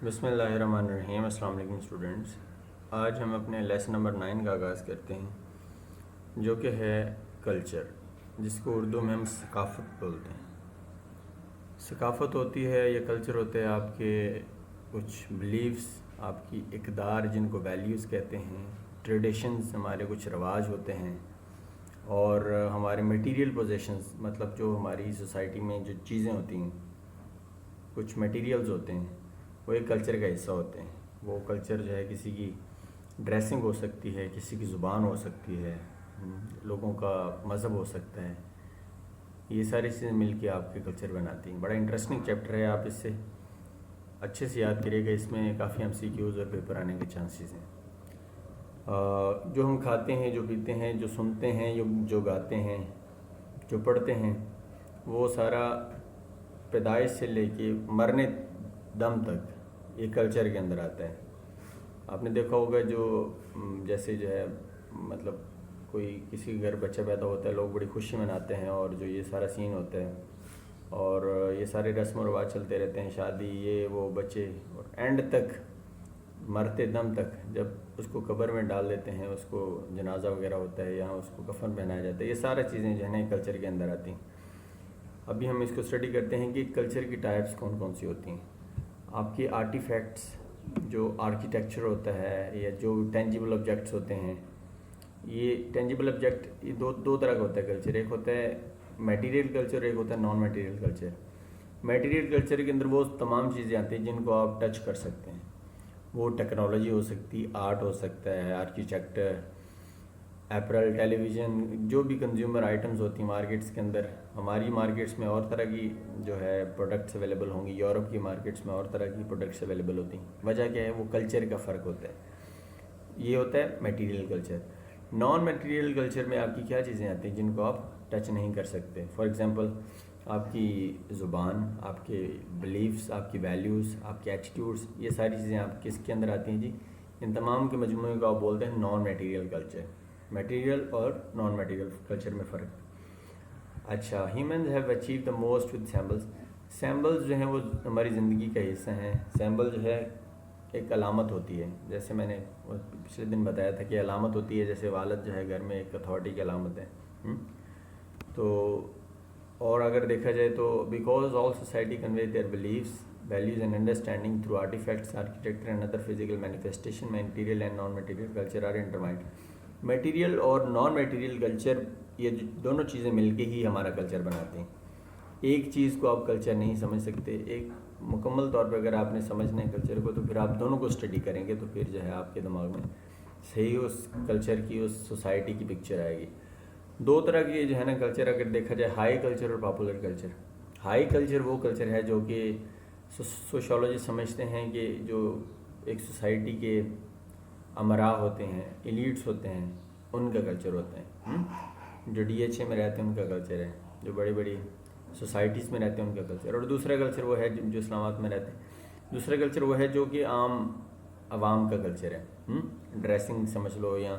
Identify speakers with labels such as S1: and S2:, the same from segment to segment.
S1: بسم اللہ الرحمن الرحیم۔ السلام علیکم اسٹوڈنٹس۔ آج ہم اپنے لیسن نمبر 9 کا آغاز کرتے ہیں، جو کہ ہے کلچر، جس کو اردو میں ہم ثقافت بولتے ہیں۔ ثقافت ہوتی ہے یا کلچر ہوتے ہیں آپ کے کچھ بلیفس، آپ کی اقدار جن کو ویلیوز کہتے ہیں، ٹریڈیشنز ہمارے کچھ رواج ہوتے ہیں، اور ہمارے میٹیریل پوزیشنز، مطلب جو ہماری سوسائٹی میں جو چیزیں ہوتی ہیں، کچھ میٹیریلز ہوتے ہیں، وہ ایک کلچر کا حصہ ہوتے ہیں۔ وہ کلچر جو ہے کسی کی ڈریسنگ ہو سکتی ہے، کسی کی زبان ہو سکتی ہے، لوگوں کا مذہب ہو سکتا ہے۔ یہ ساری چیزیں مل کے آپ کے کلچر بناتی ہیں۔ بڑا انٹرسٹنگ چیپٹر ہے، آپ اس سے اچھے سے یاد کریے گا۔ اس میں کافی MCQs اور پیپر آنے کے چانسز ہیں۔ جو ہم کھاتے ہیں، جو پیتے ہیں، جو سنتے ہیں، جو گاتے ہیں، جو پڑھتے ہیں، وہ سارا پیدائش سے لے کے مرنے دم تک یہ کلچر کے اندر آتا ہے۔ آپ نے دیکھا ہوگا جیسے جو ہے مطلب کوئی کسی کے گھر بچہ پیدا ہوتا ہے، لوگ بڑی خوشی مناتے ہیں، اور جو یہ سارا سین ہوتا ہے اور یہ سارے رسم و رواج چلتے رہتے ہیں، شادی، یہ وہ، بچے، اور اینڈ تک مرتے دم تک جب اس کو قبر میں ڈال دیتے ہیں، اس کو جنازہ وغیرہ ہوتا ہے یا اس کو کفن پہنایا جاتا ہے، یہ سارا چیزیں جو ہے نا کلچر کے اندر آتی ہیں۔ ابھی ہم اس کو اسٹڈی کرتے ہیں کہ کلچر کی ٹائپس کون کون سی ہوتی ہیں۔ آپ کے آرٹیفیکٹس، جو آرکیٹیکچر ہوتا ہے یا جو ٹینجیبل آبجیکٹس ہوتے ہیں، یہ ٹینجیبل آبجیکٹ یہ دو طرح کا ہوتا ہے کلچر۔ ایک ہوتا ہے میٹیریل کلچر، ایک ہوتا ہے naan material culture. Material culture کے اندر وہ تمام چیزیں آتی ہیں جن کو آپ ٹچ کر سکتے ہیں۔ وہ ٹیکنالوجی ہو سکتی، آرٹ ہو سکتا ہے، آرکیٹیکچر، ایپرل، ٹیلی ویژن، جو بھی کنزیومر آئٹمز ہوتی ہیں مارکیٹس کے اندر۔ ہماری مارکیٹس میں اور طرح کی جو ہے پروڈکٹس اویلیبل ہوں گی، یورپ کی مارکیٹس میں اور طرح کی پروڈکٹس اویلیبل ہوتی ہیں۔ وجہ کیا ہے؟ وہ کلچر کا فرق ہوتا ہے۔ یہ ہوتا ہے material culture. Naan material culture میں آپ کی کیا چیزیں آتی ہیں جن کو آپ ٹچ نہیں کر سکتے؟ فار ایگزامپل آپ کی زبان، آپ کے بلیفس، آپ کی ویلیوز، آپ کے ایٹیٹیوڈس، یہ ساری چیزیں آپ کس کے اندر آتی ہیں جی؟ ان تمام کے مجموعے کو آپ بولتے ہیں نان میٹیریل کلچر۔ میٹیریل اور نان میٹیریل کلچر میں فرق۔ اچھا، humans have achieve the most with symbols. Symbols جو ہیں وہ ہماری زندگی کا حصہ ہیں۔ سیمبل جو ہے ایک علامت ہوتی ہے، جیسے میں نے پچھلے دن بتایا تھا کہ علامت ہوتی ہے، جیسے والد جو ہے گھر میں ایک اتھارٹی کی علامت ہے۔ تو اور اگر دیکھا جائے تو because all society convey their beliefs, values and understanding through artefacts, architecture and other physical manifestation, material and non material culture are intertwined. Material اور نان میٹیریل کلچر، یہ دونوں چیزیں مل کے ہی ہمارا کلچر بناتے ہیں۔ ایک چیز کو آپ کلچر نہیں سمجھ سکتے۔ ایک مکمل طور پہ اگر آپ نے سمجھنا ہے کلچر کو، تو پھر آپ دونوں کو اسٹڈی کریں گے، تو پھر جو ہے آپ کے دماغ میں صحیح اس کلچر کی، اس سوسائٹی کی پکچر آئے گی۔ دو طرح کی جو ہے نا کلچر اگر دیکھا جائے، ہائی کلچر اور پاپولر کلچر۔ ہائی کلچر وہ کلچر ہے جو کہ سوشولوجی سمجھتے ہیں کہ جو ایک سوسائٹی کے امراء ہوتے ہیں، ایلیٹس ہوتے ہیں، ان کا کلچر ہوتا ہے۔ جو DHA میں رہتے ہیں ان کا کلچر ہے، جو بڑی بڑی سوسائٹیز میں رہتے ہیں ان کا کلچر۔ اور دوسرا کلچر وہ ہے جو اسلامات میں رہتے ہیں۔ دوسرا کلچر وہ ہے جو کہ عام عوام کا کلچر ہے۔ ڈریسنگ سمجھ لو، یا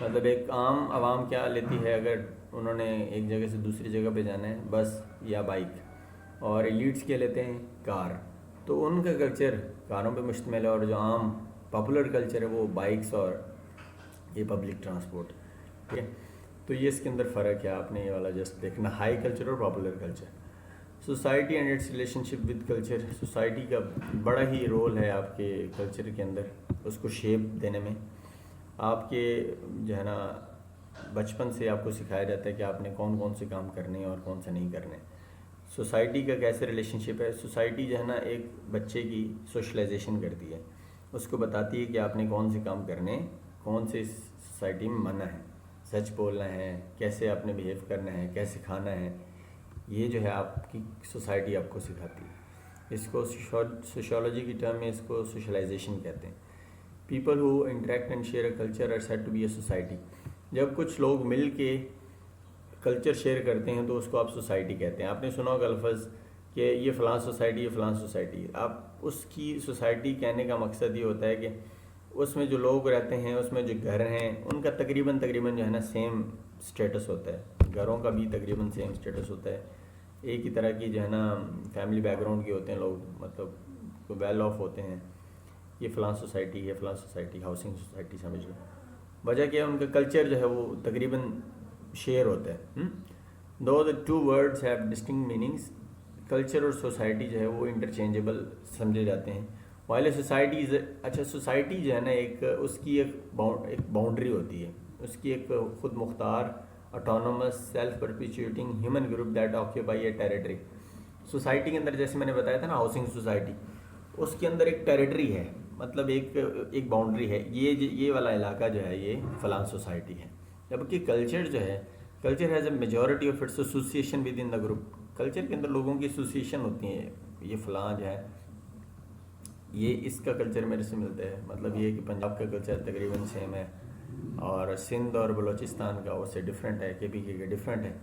S1: مطلب ایک عام عوام کیا لیتی ہے اگر انہوں نے ایک جگہ سے دوسری جگہ پہ جانا ہے، بس یا بائک، اور ایلیٹس کیا لیتے ہیں؟ کار۔ تو ان کا کلچر کاروں پہ مشتمل ہے، اور جو عام پاپولر کلچر ہے وہ بائکس اور یہ پبلک ٹرانسپورٹ۔ ٹھیک ہے، تو یہ اس کے اندر فرق ہے، آپ نے یہ والا جسٹ دیکھنا، ہائی کلچر اور popular culture. Society and its relationship with culture. Society کا بڑا ہی رول ہے آپ کے کلچر کے اندر، اس کو شیپ دینے میں۔ آپ کے جو ہے نا بچپن سے آپ کو سکھایا جاتا ہے کہ آپ نے کون کون سے کام کرنے ہیں اور کون سے نہیں کرنے۔ سوسائٹی کا کیسے ریلیشن شپ ہے؟ سوسائٹی جو ہے نا ایک بچے کی سوشلائزیشن کرتی ہے، اس کو بتاتی ہے کہ آپ نے کون سے کام کرنے ہیں، کون سے سوسائٹی میں منع ہے، سچ بولنا ہے، کیسے آپ نے بیہیو کرنا ہے، کیسے کھانا ہے۔ یہ جو ہے آپ کی سوسائٹی آپ کو سکھاتی ہے۔ اس کو سوشولوجی کی ٹرم میں اس کو سوشلائزیشن کہتے ہیں۔ People who interact and share a culture are said to be a society. جب کچھ لوگ مل کے کلچر شیئر کرتے ہیں تو اس کو آپ سوسائٹی کہتے ہیں۔ آپ نے سنا ہوگا الفاظ کہ یہ فلاں سوسائٹی، یہ فلاں سوسائٹی۔ آپ اس کی سوسائٹی کہنے کا مقصد یہ ہوتا ہے کہ اس میں جو لوگ رہتے ہیں، اس میں جو گھر ہیں، ان کا تقریباً جو ہے نا سیم سٹیٹس ہوتا ہے۔ گھروں کا بھی تقریباً سیم سٹیٹس ہوتا ہے، ایک ہی طرح کی جو ہے نا فیملی بیک گراؤنڈ کے ہوتے ہیں لوگ، مطلب ویل آف ہوتے ہیں۔ یہ فلاں سوسائٹی ہے، فلاں سوسائٹی ہاؤسنگ سوسائٹی سمجھ لو. وجہ کیا ہے، ان کا کلچر جو ہے وہ تقریباً شیئر ہوتا ہے. Though the two words have distinct meanings. Culture اور سوسائٹی جو ہے وہ انٹرچینجیبل سمجھے جاتے ہیں. وائل سوسائٹی اچھا سوسائٹی جو ہے نا ایک اس کی ایک باؤنڈری ہوتی ہے، اس کی ایک خود مختار autonomous self perpetuating human group that occupy a territory. Society کے اندر جیسے میں نے بتایا تھا نا ہاؤسنگ سوسائٹی، اس کے اندر ایک ٹیریٹری ہے، مطلب ایک باؤنڈری ہے، یہ والا علاقہ جو ہے یہ فلاں سوسائٹی ہے. جبکہ کلچر جو ہے، culture has a majority of its association with in the group. Culture کے اندر لوگوں کی ایسوسیشن ہوتی ہیں، یہ فلاں جو ہے یہ اس کا کلچر میرے سے ملتا ہے. مطلب یہ کہ پنجاب کا کلچر تقریباً سیم ہے اور سندھ اور بلوچستان کا اس سے ڈفرینٹ ہے، KPK کے ڈفرینٹ ہے.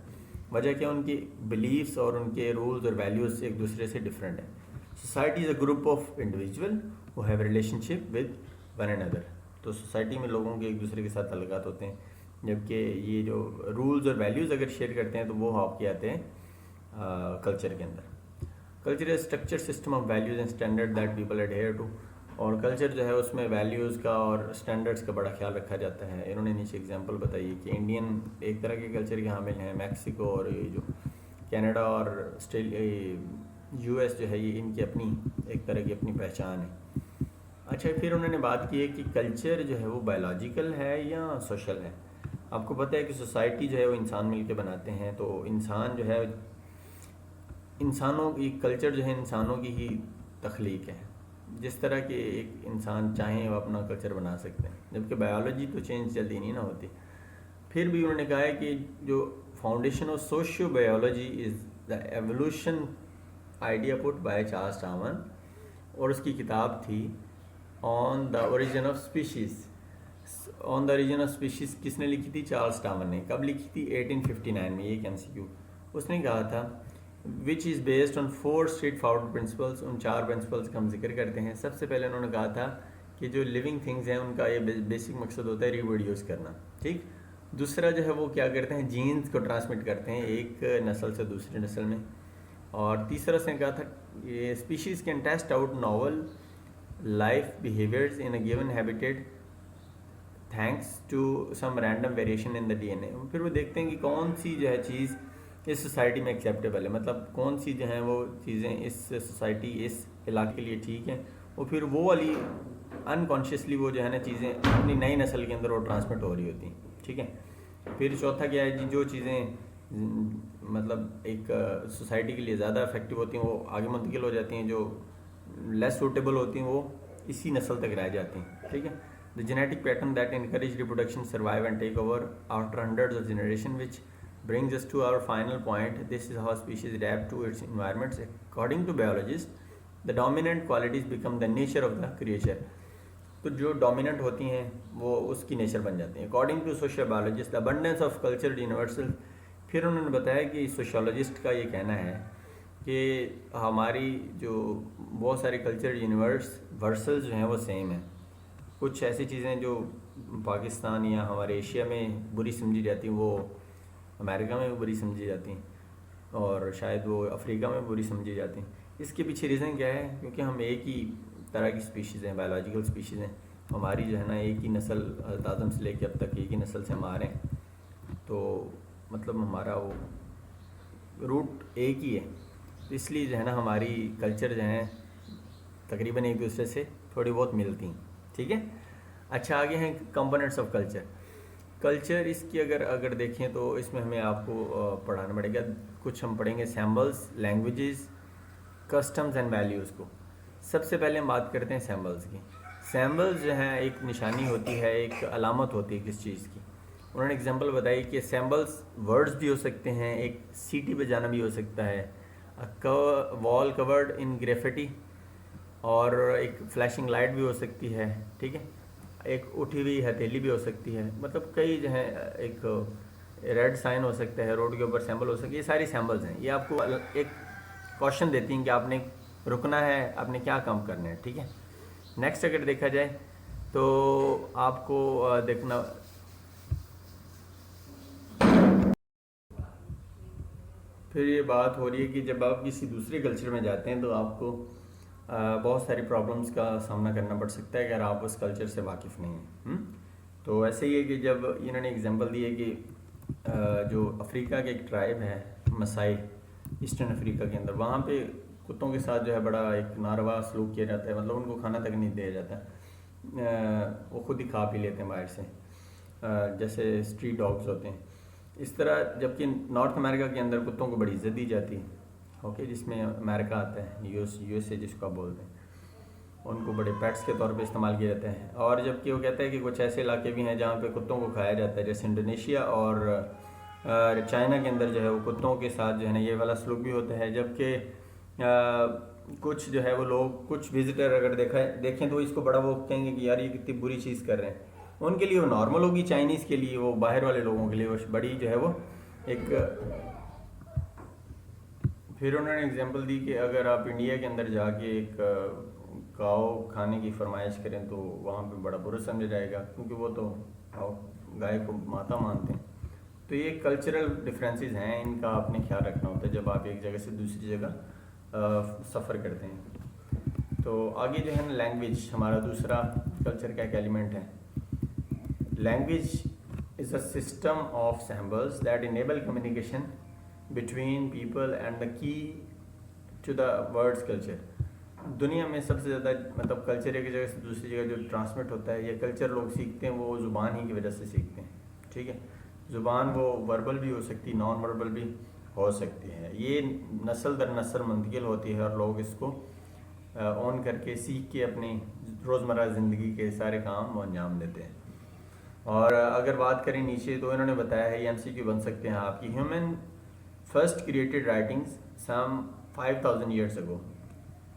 S1: وجہ کیا، ان کی بلیفس اور ان کے رولز اور ویلیوز ایک دوسرے سے ڈفرینٹ ہیں. Society is a group of individual who have relation ship with one and other. تو سوسائٹی میں لوگوں کے ایک دوسرے کے ساتھ تعلقات ہوتے ہیں، جبکہ یہ جو رولز اور ویلیوز اگر شیئر کرتے ہیں تو وہ آپ کے آتے ہیں کلچر کے اندر. Culture is structure system of values and standard that people adhere to. اور کلچر جو ہے اس میں ویلیوز کا اور اسٹینڈرڈس کا بڑا خیال رکھا جاتا ہے. انہوں نے نیچے اگزامپل بتائی کہ انڈین ایک طرح کے کلچر کے حامل ہیں، میکسیکو اور یہ جو کینیڈا اور US جو ہے یہ ان کی اپنی ایک طرح کی اپنی پہچان ہے. اچھا پھر انہوں نے بات کی ہے کہ کلچر جو ہے وہ بایولوجیکل ہے یا سوشل ہے. آپ کو پتہ ہے کہ سوسائٹی جو ہے وہ انسان مل کے بناتے ہیں، تو انسان جو ہے انسانوں کی کلچر جو ہے انسانوں کی ہی تخلیق ہے. جس طرح کہ ایک انسان چاہیں وہ اپنا کلچر بنا سکتے ہیں، جبکہ بایولوجی تو چینج جلدی نہیں نہ ہوتی. پھر بھی انہوں نے کہا ہے کہ جو foundation of socio biology is the evolution idea put by Charles Darwin. اور اس کی کتاب تھی on the origin of species. On the origin of species کس نے لکھی تھی؟ چارلس ڈارون نے. کب لکھی تھی؟ 1859 میں. یہ ایک MCQ. اس نے کہا تھا which is based on 4 straightforward principles. In 4 principles کا ہم ذکر کرتے ہیں. سب سے پہلے انہوں نے کہا تھا کہ جو لیونگ تھنگز ہیں ان کا یہ بیسک مقصد ہوتا ہے ریپروڈیوس کرنا، ٹھیک. دوسرا جو ہے وہ کیا کرتے ہیں، جینز کو ٹرانسمٹ کرتے ہیں ایک نسل سے دوسری نسل میں. اور تیسرا اس نے کہا تھا یہ species can test out novel life behaviours in a given habitat thanks to some random variation in the DNA. پھر وہ دیکھتے ہیں کہ کون سی جو ہے چیز اس سوسائٹی میں ایکسیپٹیبل ہے، مطلب کون سی جو ہیں وہ چیزیں اس سوسائٹی اس علاقے کے لیے ٹھیک ہیں. اور پھر وہ والی انکانشیسلی وہ جو ہے نا چیزیں اپنی نئی نسل کے اندر وہ ٹرانسمٹ ہو رہی ہوتی ہیں، ٹھیک ہے. پھر چوتھا کیا ہے جی، جو چیزیں مطلب ایک سوسائٹی کے لیے زیادہ افیکٹو ہوتی ہیں وہ آگے منتقل ہو جاتی ہیں، جو لیس سوٹیبل ہوتی ہیں وہ اسی نسل تک رہ جاتی ہیں، ٹھیک ہے. The genetic pattern that encourage reproduction survive and take over after hundreds of generations, which brings us to our final point. This is how species adapt to its environments. According to biologists, the dominant qualities become the nature of the creature. تو جو dominant ہوتی ہیں وہ اس کی nature بن جاتی ہیں. According to social biologists, the abundance of cultured universal. پھر انہوں نے بتایا کہ سوشولوجسٹ کا یہ کہنا ہے کہ ہماری جو بہت سارے کلچر یونیورسل جو ہیں وہ سیم ہیں. کچھ ایسی چیزیں جو پاکستان یا ہمارے ایشیا میں بری سمجھی جاتی ہیں وہ امریکہ میں بھی بری سمجھی جاتی ہیں، اور شاید وہ افریقہ میں بری سمجھی جاتی ہیں. اس کے پیچھے ریزن کیا ہے؟ کیونکہ ہم ایک ہی طرح کی اسپیشیز ہیں، بایولوجیکل اسپیشیز ہیں. ہماری جو ہے نا ایک ہی نسل حضرت آدم سے لے کے اب تک ایک ہی نسل سے ہم آ رہے ہیں، تو مطلب ہمارا وہ روٹ ایک ہی ہے. اس لیے جو ہے نا ہماری کلچر جو ہیں تقریباً ایک دوسرے سے تھوڑی بہت ملتی ہیں، ٹھیک ہے. اچھا آگے ہیں کمپوننٹس آف کلچر. کلچر اس کی اگر دیکھیں تو اس میں ہمیں آپ کو پڑھانا پڑے گا. کچھ ہم پڑھیں گے سیمبلز، لینگویجز، کسٹمز اینڈ ویلیوز کو. سب سے پہلے ہم بات کرتے ہیں سیمبلز کی. سیمبلز جو ہیں ایک نشانی ہوتی ہے، ایک علامت ہوتی ہے کس چیز کی. انہوں نے اگزامپل بتائی کہ سیمبلز ورڈز بھی ہو سکتے ہیں، ایک سیٹی بجانا بھی ہو سکتا ہے، وال کورڈ ان گریفٹی، اور ایک فلیشنگ لائٹ بھی ہو سکتی ہے، ٹھیک ہے. ایک اٹھی ہوئی ہتھیلی بھی ہو سکتی ہے. مطلب کئی جو ہیں، ایک ریڈ سائن ہو سکتا ہے روڈ کے اوپر، سیمبل ہو سکتی ہے. یہ ساری سیمبلز ہیں. یہ آپ کو ایک کوشچن دیتی ہیں کہ آپ نے رکنا ہے، آپ نے کیا کام کرنا ہے، ٹھیک ہے. نیکسٹ اگر دیکھا جائے تو آپ کو دیکھنا پھر یہ بات ہو رہی ہے کہ جب آپ کسی دوسرے کلچر میں جاتے ہیں تو آپ کو بہت ساری پرابلمس کا سامنا کرنا پڑ سکتا ہے اگر آپ اس کلچر سے واقف نہیں ہیں. تو ایسے ہی ہے کہ جب انہوں نے اگزامپل دی ہے کہ جو افریقہ کے ایک ٹرائب ہے مسائی ایسٹرن افریقہ کے اندر، وہاں پہ کتوں کے ساتھ جو ہے بڑا ایک ناروا سلوک کیا جاتا ہے، مطلب ان کو کھانا تک نہیں دیا جاتا، وہ خود ہی کھا پی لیتے ہیں باہر سے، جیسے اسٹریٹ ڈاگز ہوتے ہیں اس طرح. جبکہ نارتھ امریکہ کے اندر کتوں کو بڑی عزت دی جاتی ہے، اوکے، جس میں امریکہ آتا ہے، یو ایس اے جس کو آپ بولتے ہیں، ان کو بڑے پیٹس کے طور پہ استعمال کیا جاتا ہے. اور جبکہ وہ کہتا ہے کہ کچھ ایسے علاقے بھی ہیں جہاں پہ کتوں کو کھایا جاتا ہے، جیسے انڈونیشیا اور چائنا کے اندر جو ہے وہ کتوں کے ساتھ جو ہے نا یہ والا سلوک بھی ہوتا ہے. جبکہ کچھ جو ہے وہ لوگ، کچھ وزٹر اگر دیکھیں تو اس کو بڑا وہ کہیں گے کہ یار یہ کتنی بری چیز کر رہے ہیں. ان کے لیے وہ نارمل ہوگی، چائنیز کے لیے، وہ باہر والے لوگوں کے لیے وہ بڑی جو ہے وہ ایک. پھر انہوں نے اگزامپل دی کہ اگر آپ انڈیا کے اندر جا کے ایک کاؤ کھانے کی فرمائش کریں تو وہاں پہ بڑا برا سمجھا جائے گا، کیونکہ وہ تو گائے کو ماتا مانتے ہیں. تو یہ کلچرل ڈفرینسز ہیں، ان کا آپ نے خیال رکھنا ہوتا ہے جب آپ ایک جگہ سے دوسری جگہ سفر کرتے ہیں. تو آگے جو ہے نا لینگویج ہمارا دوسرا کلچر کا ایک ایلیمنٹ ہے. Language is a system of symbols that enable communication between people and the key to the words culture. دنیا میں سب سے زیادہ مطلب کلچر ایک جگہ سے دوسری جگہ جو ٹرانسمٹ ہوتا ہے، یہ کلچر لوگ سیکھتے ہیں وہ زبان ہی کی وجہ سے سیکھتے ہیں. ٹھیک ہے، زبان وہ وربل بھی ہو سکتی، نان وربل بھی ہو سکتی ہے. یہ نسل در نسل منتقل ہوتی ہے اور لوگ اس کو اون کر کے سیکھ کے اپنی روزمرہ زندگی کے سارے کام وہ انجام دیتے ہیں. اور اگر بات کریں نیچے تو انہوں نے بتایا ہے، یہ MCQ بن سکتے ہیں آپ کی. ہیومن فرسٹ کریٹڈ رائٹنگز سم 5000 ایئرس اگو.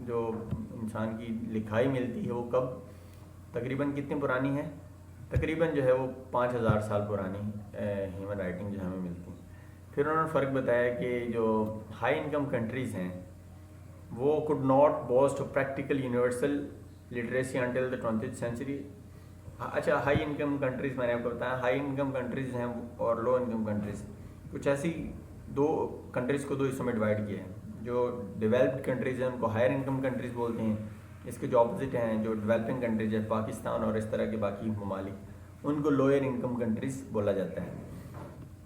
S1: جو انسان کی لکھائی ملتی ہے وہ کب تقریباً کتنی پرانی ہے؟ تقریباً جو ہے وہ 5000 سال پرانی ہیومن رائٹنگ جو ہمیں ملتی ہیں. پھر انہوں نے فرق بتایا کہ جو ہائی انکم کنٹریز ہیں وہ could not boast of practical universal literacy until the 20th century. اچھا، ہائی انکم کنٹریز میں نے آپ کو بتایا، ہائی انکم کنٹریز ہیں اور لو انکم کنٹریز. کچھ ایسی دو کنٹریز کو دو حصوں میں ڈیوائڈ کیا ہے. جو ڈیولپڈ کنٹریز ہیں ان کو ہائر انکم کنٹریز بولتے ہیں، اس کے جو اپوزٹ ہیں جو ڈیولپنگ کنٹریز ہے پاکستان اور اس طرح کے باقی ممالک، ان کو لوئر انکم کنٹریز بولا جاتا ہے.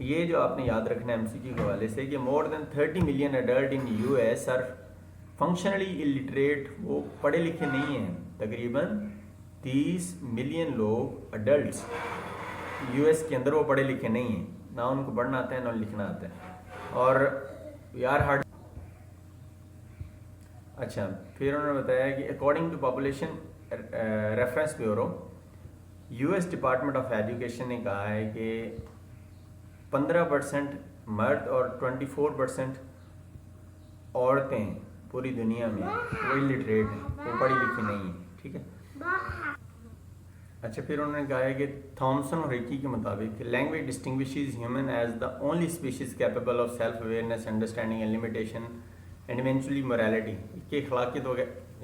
S1: یہ جو آپ نے یاد رکھنا ہے MCQ کے حوالے سے کہ more than 30 million adult in US are functionally illiterate. وہ پڑھے لکھے نہیں ہیں. تقریباً 30 ملین لوگ ایڈلٹس US کے اندر وہ پڑھے لکھے نہیں ہیں، نہ ان کو پڑھنا آتا ہے نہ لکھنا آتا ہے. اور یار ہارڈ. اچھا، پھر انہوں نے بتایا کہ according to population reference bureau, US department of education نے کہا ہے کہ 15% مرد اور 24% عورتیں پوری دنیا میں وہ الٹریٹ ہیں، وہ پڑھی لکھی نہیں ہیں. ٹھیک ہے. اچھا، پھر انہوں نے کہا ہے کہ تھامسن اور ریکی کے مطابق language distinguishes human as the only species capable of self awareness, understanding and limitation and eventually morality. کہ اخلاقیت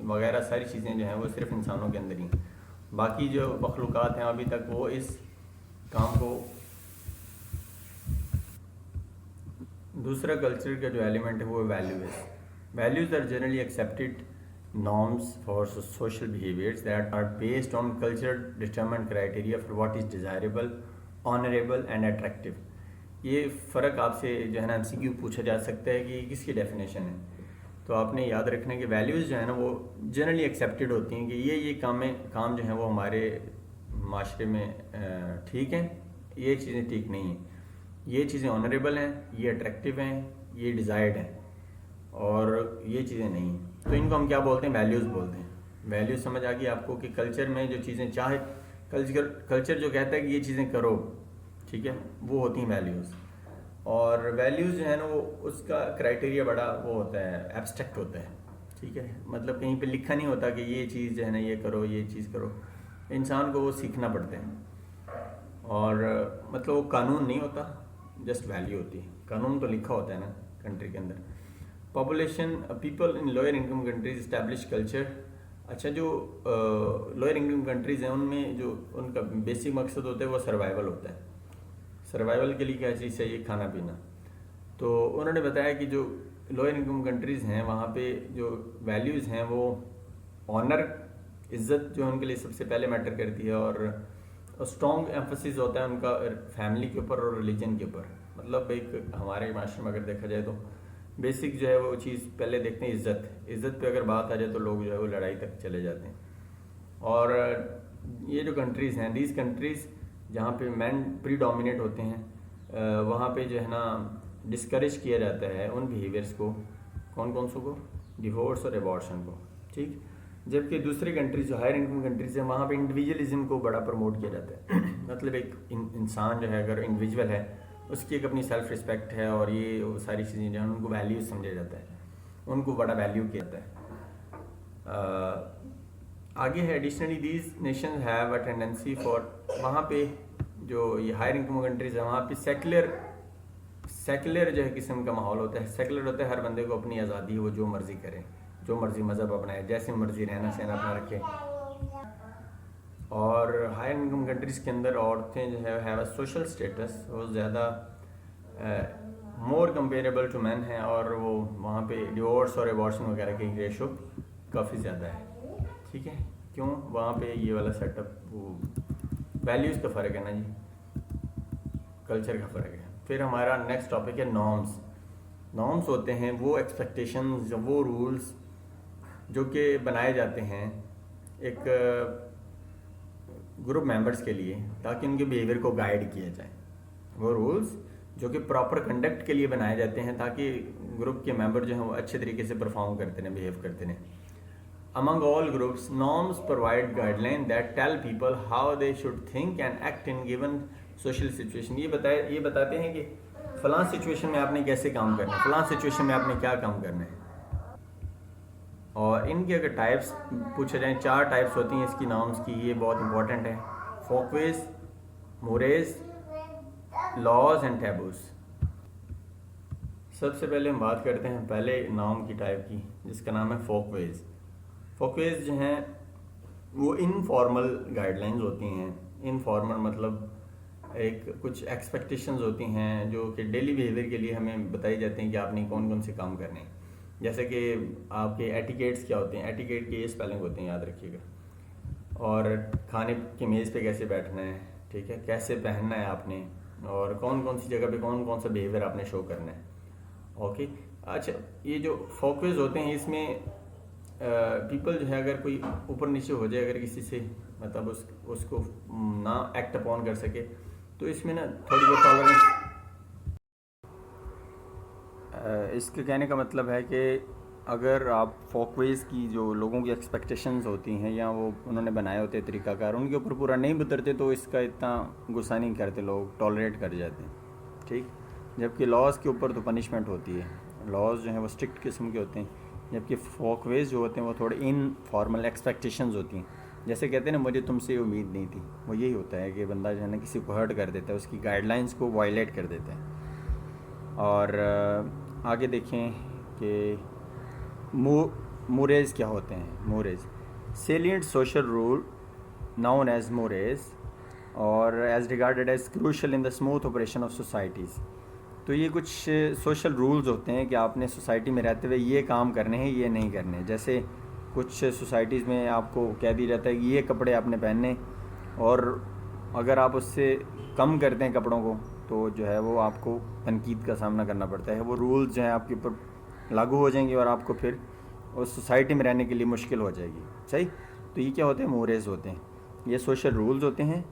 S1: وغیرہ ساری چیزیں جو ہیں وہ صرف انسانوں کے اندر ہی ہیں. باقی جو مخلوقات ہیں ابھی تک وہ اس کام کو. دوسرا کلچر کا جو ایلیمنٹ ہے وہ values. Values are generally accepted norms for social behaviors that are based on culture determined criteria for what is desirable, honorable and attractive. یہ فرق آپ سے جو ہے نا MCQ پوچھا جا سکتا ہے کہ کس کی ڈیفینیشن ہے. تو آپ نے یاد رکھنا کہ ویلیوز جو ہے نا وہ جنرلی ایکسیپٹیڈ ہوتی ہیں کہ یہ کام جو ہیں وہ ہمارے معاشرے میں ٹھیک ہیں، یہ چیزیں ٹھیک نہیں ہیں، یہ چیزیں آنریبل ہیں، یہ اٹریکٹیو ہیں، یہ ڈیزائرڈ ہیں، اور یہ چیزیں نہیں ہیں. تو ان کو ہم کیا بولتے ہیں؟ ویلیوز بولتے ہیں. ویلیوز سمجھ آ گئی آپ کو کہ کلچر میں جو چیزیں چاہے کلچر جو کہتا ہے کہ یہ چیزیں کرو، ٹھیک ہے، وہ ہوتی ہیں ویلیوز. اور ویلیوز جو ہے نا وہ اس کا کرائٹیریا بڑا وہ ہوتا ہے، ایبسٹریکٹ ہوتا ہے. ٹھیک ہے، مطلب کہیں پہ لکھا نہیں ہوتا کہ یہ چیز جو ہے نا یہ کرو، یہ چیز کرو. انسان کو وہ سیکھنا پڑتا ہے. اور مطلب وہ قانون نہیں ہوتا، جسٹ ویلیو ہوتی ہے. قانون تو لکھا ہوتا ہے نا کنٹری کے اندر. Population people in lower income countries establish culture. اچھا، جو لوئر انکم کنٹریز ہیں ان میں جو ان کا بیسک مقصد ہوتا ہے وہ سروائیول ہوتا ہے. سروائیول کے لیے کیا چیز چاہیے؟ کھانا پینا. تو انہوں نے بتایا کہ جو لوئر انکم کنٹریز ہیں وہاں پہ جو ویلیوز ہیں وہ آنر، عزت جو ہے ان کے لیے سب سے پہلے میٹر کرتی ہے، اور اسٹرانگ ایمفسس ہوتا ہے ان کا فیملی کے اوپر اور ریلیجن کے اوپر. مطلب ایک ہمارے معاشرے میں اگر دیکھا جائے تو بیسک جو ہے وہ چیز پہلے دیکھتے ہیں عزت پہ اگر بات آ جائے تو لوگ جو ہے وہ لڑائی تک چلے جاتے ہیں. اور یہ جو کنٹریز ہیں، دیز کنٹریز جہاں پہ مین پری ڈومینیٹ ہوتے ہیں، وہاں پہ جو ہے نا ڈسکریج کیا جاتا ہے ان بیہیویئرس کو. کون سو کو؟ ڈیورس اور ایبارشن کو. ٹھیک. جبکہ دوسری کنٹریز جو ہائر انکم کنٹریز ہیں وہاں پہ انڈیویجولزم کو بڑا پروموٹ کیا جاتا ہے. مطلب ایک انسان جو ہے اگر انڈیویجول ہے اس کی ایک اپنی سیلف رسپیکٹ ہے، اور یہ ساری چیزیں جو ہیں ان کو ویلیوز سمجھا جاتا ہے، ان کو بڑا ویلیو کیا جاتا ہے. آگے ہے additionally these nations have a tendency for, وہاں پہ جو یہ ہائر انکم کنٹریز ہیں وہاں پہ سیکولر جو ہے قسم کا ماحول ہوتا ہے. سیکولر ہوتا ہے ہر بندے کو اپنی آزادی ہے، وہ جو مرضی کرے، جو مرضی مذہب اپنائے، جیسے مرضی رہنا سہنا اپنا رکھے. اور ہائر انکم کنٹریز کے اندر عورتیں جو ہے ہیو اے سوشل اسٹیٹس، وہ زیادہ مور کمپیریبل ٹو مین ہیں، اور وہ وہاں پہ ڈیورس اور ایبارشن وغیرہ کی ریشو کافی زیادہ ہے. ٹھیک ہے. کیوں؟ وہاں پہ یہ والا سیٹ اپ، وہ ویلیوز کا فرق ہے نا جی، کلچر کا فرق ہے. پھر ہمارا نیکسٹ ٹاپک ہے نارمس ہوتے ہیں وہ ایکسپیکٹیشنز، وہ رولز جو کہ بنائے جاتے ہیں ایک گروپ ممبرس کے لیے تاکہ ان کے بیہیویئر کو گائیڈ کیا جائے. وہ رولز جو کہ پراپر کنڈکٹ کے لیے بنائے جاتے ہیں تاکہ گروپ کے ممبر جو ہیں وہ اچھے طریقے سے پرفارم کرتے ہیں، بیہیو کرتے ہیں. Among all groups, norms provide guidelines that tell people how they should think and act in given social situation. یہ بتاتے ہیں کہ فلاں سچویشن میں آپ نے کیسے کام کرنا ہے، فلاں سچویشن میں آپ نے کیا کام کرنا ہے. اور ان کی اگر ٹائپس پوچھا جائیں، 4 ٹائپس ہوتی ہیں اس کی نارمس کی، یہ بہت امپورٹنٹ ہے. فولکویز، موریز، لاز اینڈ ٹیبوز. سب سے پہلے ہم بات کرتے ہیں پہلے نارم کی ٹائپ کی، جس کا نام ہے فولکویز. فولکویز جو ہیں وہ انفارمل گائیڈ لائنز ہوتی ہیں. انفارمل مطلب ایک کچھ ایکسپیکٹیشنز ہوتی ہیں جو کہ ڈیلی بیہیویئر کے لیے ہمیں بتائی جاتی ہیں کہ آپ نے کون سے کام کرنے ہیں. جیسے کہ آپ کے ایٹیکیٹس کیا ہوتے ہیں، ایٹیکیٹ کے یہ اسپیلنگ ہوتے ہیں، یاد رکھیے گا. اور کھانے کی میز پہ کیسے بیٹھنا ہے، ٹھیک ہے، کیسے پہننا ہے آپ نے، اور کون سی جگہ پہ کون سا بیہیویئر آپ نے شو کرنا ہے. اوکے. اچھا، یہ جو فولکویز ہوتے ہیں اس میں پیپل جو ہے اگر کوئی اوپر نیچے ہو جائے، اگر کسی سے مطلب اس کو نہ ایکٹ اپون کر سکے، تو اس میں نا تھوڑی بہت ٹالرنس. اس کے کہنے کا مطلب ہے کہ اگر آپ فولکویز کی جو لوگوں کی ایکسپیکٹیشنز ہوتی ہیں یا وہ انہوں نے بنائے ہوتے طریقہ کار، ان کے اوپر پورا نہیں اترتے تو اس کا اتنا غصہ نہیں کرتے، لوگ ٹالریٹ کر جاتے ہیں. ٹھیک. جبکہ لاز کے اوپر تو پنشمنٹ ہوتی ہے. لاز جو ہیں وہ اسٹرکٹ قسم کے ہوتے ہیں، جبکہ فولکویز جو ہوتے ہیں وہ تھوڑے انفارمل ایکسپیکٹیشنز ہوتی ہیں. جیسے کہتے ہیں نا، مجھے تم سے امید نہیں تھی، وہ یہی ہوتا ہے کہ بندہ جو ہے نا کسی کو ہرٹ کر دیتا ہے، اس کی گائیڈ لائنس کو وائلیٹ کر دیتا ہے. اور آگے دیکھیں کہ موریز کیا ہوتے ہیں. Mores salient social rule known as mores or as regarded as crucial in the smooth operation of societies. تو یہ کچھ سوشل رولز ہوتے ہیں کہ آپ نے سوسائٹی میں رہتے ہوئے یہ کام کرنے ہیں، یہ نہیں کرنے. جیسے کچھ سوسائٹیز میں آپ کو کہہ دیا جاتا ہے کہ یہ کپڑے آپ نے پہننے، اور اگر آپ اس سے کم کرتے ہیں کپڑوں کو تو جو ہے وہ آپ کو تنقید کا سامنا کرنا پڑتا ہے. وہ رولز جو ہیں آپ کے اوپر لاگو ہو جائیں گے اور آپ کو پھر اس سوسائٹی میں رہنے کے لیے مشکل ہو جائے گی. صحیح. تو یہ کیا ہوتے ہیں؟ موریز ہوتے ہیں. یہ سوشل رولز ہوتے ہیں،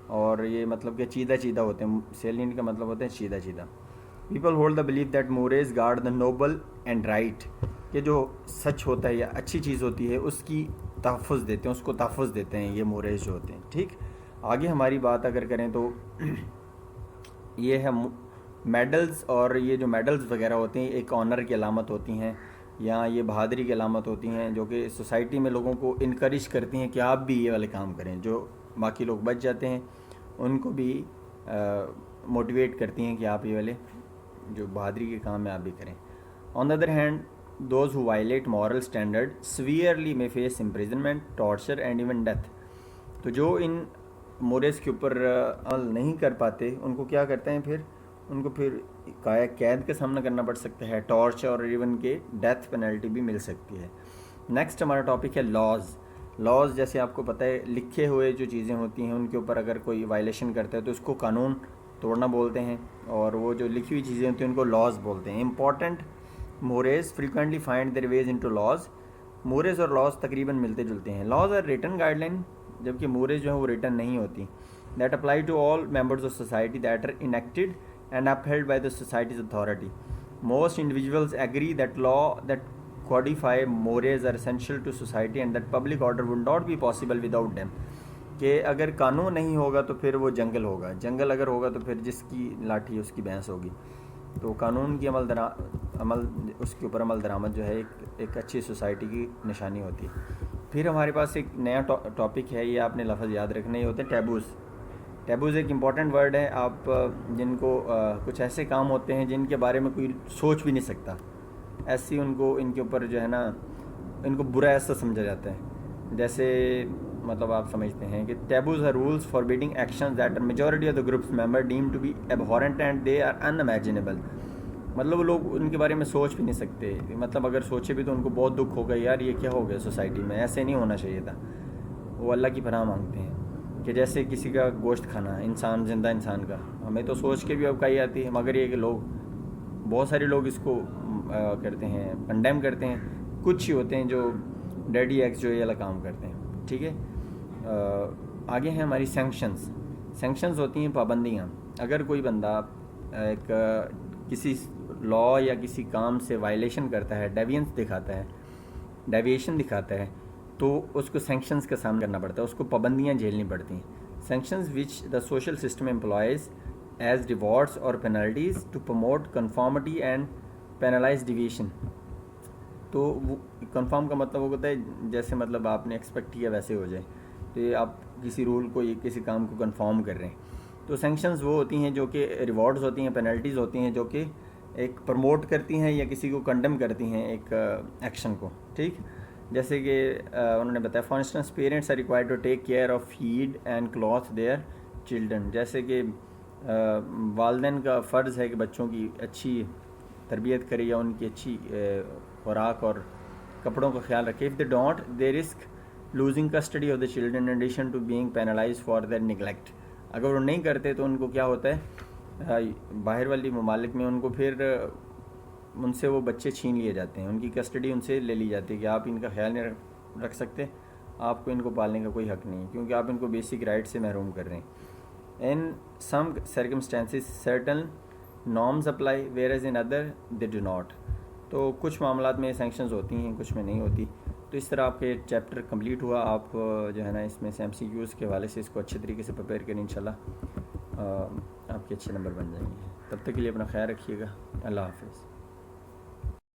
S1: اور یہ مطلب کہ چیدہ ہوتے ہیں. سیلینٹ کا مطلب ہوتا ہے چیدہ. People hold the belief that mores guard the noble and right, کہ جو سچ ہوتا ہے یا اچھی چیز ہوتی ہے اس کی تحفظ دیتے ہیں، اس کو تحفظ دیتے ہیں یہ موریز جو ہوتے ہیں. ٹھیک. آگے ہماری بات اگر کریں تو یہ ہے میڈلز. اور یہ جو میڈلز وغیرہ ہوتے ہیں ایک آنر کی علامت ہوتی ہیں، یا یہ بہادری کی علامت ہوتی ہیں، جو کہ سوسائٹی میں لوگوں کو انکریج کرتی ہیں کہ آپ بھی یہ والے کام کریں. جو باقی لوگ بچ جاتے ہیں ان کو بھی موٹیویٹ کرتی ہیں کہ آپ یہ والے جو بہادری کے کام ہیں آپ بھی کریں. On the other hand those who violate moral standard severely may face imprisonment, torture and even death. تو جو ان موریز کے اوپر عمل نہیں کر پاتے ان کو کیا کرتے ہیں، پھر ان کو پھر قید کا سامنا کرنا پڑ سکتا ہے، ٹارچر اور ایون کے ڈیتھ پینلٹی بھی مل سکتی ہے. نیکسٹ ہمارا ٹاپک ہے لاز. لاز جیسے آپ کو پتہ ہے لکھے ہوئے جو چیزیں ہوتی ہیں ان کے اوپر اگر کوئی وائلیشن کرتا ہے تو اس کو قانون توڑنا بولتے ہیں, اور وہ جو لکھی ہوئی چیزیں ہوتی ہیں ان کو لاز بولتے ہیں. Important mores frequently find their ways into laws. Mores اور لاز تقریباً ملتے جلتے ہیں. Laws are written guideline, جبکہ مورز جو ہیں وہ ریٹن نہیں ہوتی. That apply to all members of society that are enacted and upheld by the societies authority. Most individuals agree that law that codify mores are essential to society and that public order would not be possible without them. کہ اگر قانون نہیں ہوگا تو پھر وہ جنگل ہوگا, جنگل اگر ہوگا تو پھر جس کی لاٹھی اس کی بھینس ہوگی. تو قانون کی عمل اس کے اوپر عمل درآمد جو ہے ایک اچھی سوسائٹی کی نشانی ہوتی ہے. پھر ہمارے پاس ایک نیا ٹاپک ہے, یہ آپ نے لفظ یاد رکھنے, یہ ہوتے ہیں ٹیبوز. ٹیبوز ایک امپورٹنٹ ورڈ ہے, آپ جن کو کچھ ایسے کام ہوتے ہیں جن کے بارے میں کوئی سوچ بھی نہیں سکتا, ایسی ان کے اوپر جو ہے نا ان کو برا ایسا سمجھا جاتا ہے. جیسے مطلب آپ سمجھتے ہیں کہ taboos are rules forbidding actions that are majority of the groups members deem to be abhorrent and they are unimaginable. مطلب وہ لوگ ان کے بارے میں سوچ بھی نہیں سکتے, مطلب اگر سوچے بھی تو ان کو بہت دکھ ہوگا, یار یہ کیا ہو گیا سوسائٹی میں, ایسے نہیں ہونا چاہیے تھا. وہ اللہ کی پناہ مانگتے ہیں کہ جیسے کسی کا گوشت کھانا, انسان زندہ انسان کا, ہمیں تو سوچ کے بھی اوقائی آتی ہے, مگر یہ کہ لوگ بہت سارے لوگ اس کو کرتے ہیں, کنڈیم کرتے ہیں. کچھ ہی ہوتے ہیں جو ڈیڈی ایکس جو یہ والا کام کرتے ہیں. ٹھیک ہے, آگے ہیں ہماری سینکشنز. سینکشنز ہوتی ہیں پابندیاں. اگر کوئی بندہ ایک کسی لا یا کسی کام سے وائلیشن کرتا ہے, ڈیویشن دکھاتا ہے تو اس کو سینکشنز کا سامنا کرنا پڑتا ہے, اس کو پابندیاں جھیلنی پڑتی ہیں. Sanctions which the social system employs as rewards or penalties to promote conformity and penalize deviation. تو وہ کنفارم کا مطلب وہ ہوتا ہے جیسے مطلب آپ نے ایکسپیکٹ کیا ویسے ہو جائے, تو یہ آپ کسی رول کو یا کسی کام کو کنفارم کر رہے ہیں. تو سینکشنز وہ ہوتی ہیں جو کہ ریوارڈز ہوتی ہیں, پینلٹیز ہوتی ہیں جو کہ ایک پروموٹ کرتی ہیں یا کسی کو کنڈم کرتی ہیں ایک ایکشن کو. ٹھیک, جیسے کہ انہوں نے بتایا for instance parents are required to take care of feed and cloth their children. جیسے کہ والدین کا فرض ہے کہ بچوں کی اچھی تربیت کرے یا ان کی اچھی خوراک اور کپڑوں کا خیال رکھے. If they don't they risk losing custody of the children in addition to being penalised for their neglect. اگر وہ نہیں کرتے تو ان کو کیا ہوتا ہے, باہر والی ممالک میں ان کو پھر ان سے وہ بچے چھین لیے جاتے ہیں, ان کی کسٹڈی ان سے لے لی جاتی ہے کہ آپ ان کا خیال نہیں رکھ سکتے, آپ کو ان کو پالنے کا کوئی حق نہیں, کیونکہ آپ ان کو بیسک رائٹ سے محروم کر رہے ہیں. In some circumstances certain norms apply whereas in other they do not. تو کچھ معاملات میں سینکشنز ہوتی ہیں, کچھ میں نہیں ہوتی. تو اس طرح آپ کے چیپٹر کمپلیٹ ہوا. آپ جو ہے نا اس میں سے ایم سی کیوز کے حوالے سے اس کو اچھے طریقے سے پریپیئر کریں, انشاءاللہ آپ کے اچھے نمبر بن جائیں گے. تب تک کے لیے اپنا خیال رکھیے گا. اللہ حافظ.